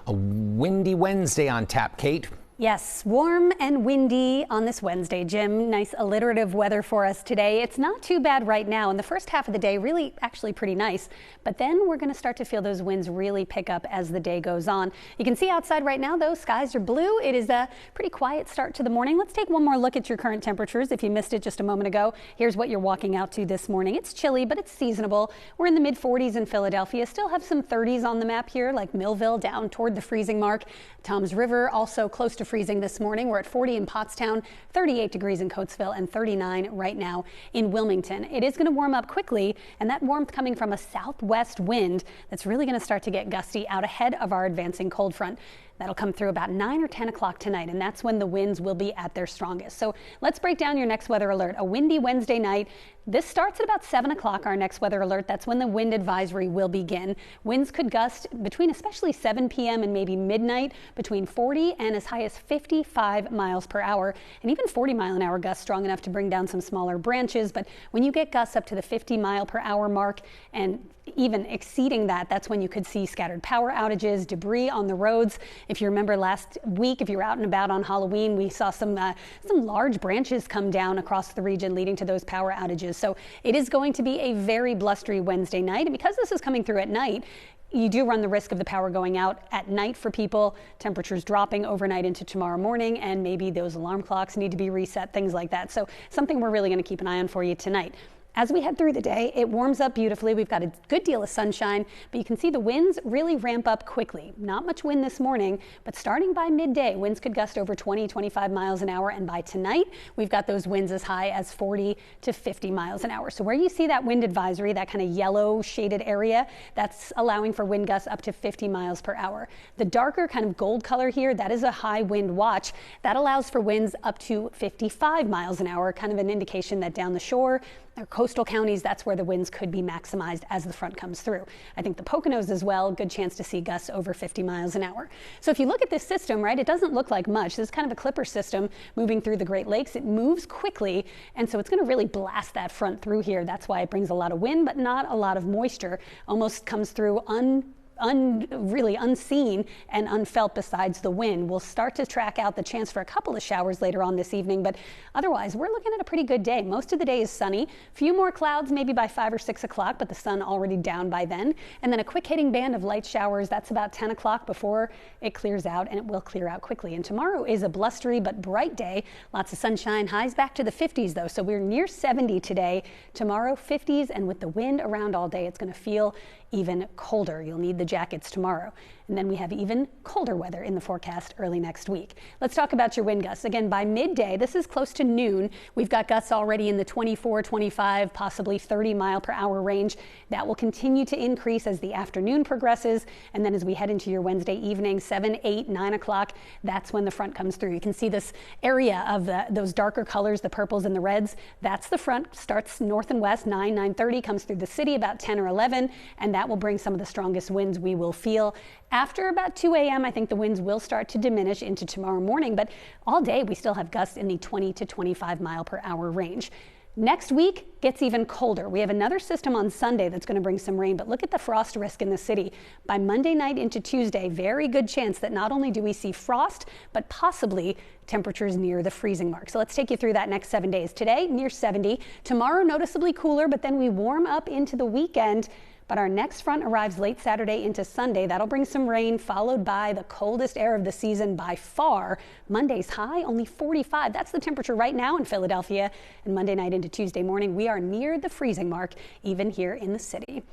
A windy Wednesday on tap, Kate. Yes, warm and windy on this Wednesday, Jim. Nice alliterative weather for us today. It's not too bad right now. In the first half of the day, really actually pretty nice. But then we're going to start to feel those winds really pick up as the day goes on. You can see outside right now, though, skies are blue. It is a pretty quiet start to the morning. Let's take one more look at your current temperatures. If you missed it just a moment ago, here's what you're walking out to this morning. It's chilly, but it's seasonable. We're in the mid 40s in Philadelphia. Still have some 30s on the map here, like Millville down toward the freezing mark. Toms River also close to freezing this morning. We're at 40 in Pottstown, 38 degrees in Coatesville, and 39 right now in Wilmington. It is going to warm up quickly, and that warmth coming from a southwest wind that's really going to start to get gusty out ahead of our advancing cold front. That'll come through about 9 or 10 o'clock tonight, and that's when the winds will be at their strongest. So let's break down your next weather alert. A windy Wednesday night. This starts at about 7 o'clock, our next weather alert. That's when the wind advisory will begin. Winds could gust between especially 7 p.m. and maybe midnight between 40 and as high as 55 miles per hour. And even 40-mile-an-hour gusts strong enough to bring down some smaller branches. But when you get gusts up to the 50-mile-per-hour mark and even exceeding that, that's when you could see scattered power outages, debris on the roads. If you remember last week, if you were out and about on Halloween, we saw some large branches come down across the region, leading to those power outages. So it is going to be a very blustery Wednesday night. And because this is coming through at night, you do run the risk of the power going out at night for people, temperatures dropping overnight into tomorrow morning, and maybe those alarm clocks need to be reset, things like that. So something we're really going to keep an eye on for you tonight. As we head through the day, it warms up beautifully. We've got a good deal of sunshine, but you can see the winds really ramp up quickly. Not much wind this morning, but starting by midday, winds could gust over 20, 25 miles an hour. And by tonight, we've got those winds as high as 40 to 50 miles an hour. So where you see that wind advisory, that kind of yellow shaded area, that's allowing for wind gusts up to 50 miles per hour. The darker kind of gold color here, that is a high wind watch. That allows for winds up to 55 miles an hour, kind of an indication that down the shore, or coastal counties, that's where the winds could be maximized as the front comes through. I think the Poconos as well, good chance to see gusts over 50 miles an hour. So if you look at this system, right, it doesn't look like much. This is kind of a clipper system moving through the Great Lakes. It moves quickly, and so it's going to really blast that front through here. That's why it brings a lot of wind, but not a lot of moisture. Almost comes through really unseen and unfelt besides the wind. We'll start to track out the chance for a couple of showers later on this evening, but otherwise we're looking at a pretty good day. Most of the day is sunny. Few more clouds maybe by 5 or 6 o'clock, but the sun already down by then. And then a quick hitting band of light showers. That's about 10 o'clock before it clears out, and it will clear out quickly. And tomorrow is a blustery but bright day. Lots of sunshine, highs back to the 50s though. So we're near 70 today. Tomorrow 50s, and with the wind around all day, it's going to feel even colder. You'll need the jackets tomorrow. And then we have even colder weather in the forecast early next week. Let's talk about your wind gusts. Again, by midday, this is close to noon. We've got gusts already in the 24, 25, possibly 30 mile per hour range. That will continue to increase as the afternoon progresses. And then as we head into your Wednesday evening, 7, 8, 9 o'clock, that's when the front comes through. You can see this area of those darker colors, the purples and the reds. That's the front, starts north and west, 9, 9:30, comes through the city about 10 or 11, and that will bring some of the strongest winds we will feel. After about 2 a.m., I think the winds will start to diminish into tomorrow morning, but all day we still have gusts in the 20 to 25 mile per hour range. Next week gets even colder. We have another system on Sunday that's going to bring some rain, but look at the frost risk in the city. By Monday night into Tuesday, very good chance that not only do we see frost, but possibly temperatures near the freezing mark. So let's take you through that next 7 days. Today, near 70. Tomorrow, noticeably cooler, but then we warm up into the weekend. But our next front arrives late Saturday into Sunday. That'll bring some rain, followed by the coldest air of the season by far. Monday's high, only 45. That's the temperature right now in Philadelphia. And Monday night into Tuesday morning, we are near the freezing mark, even here in the city.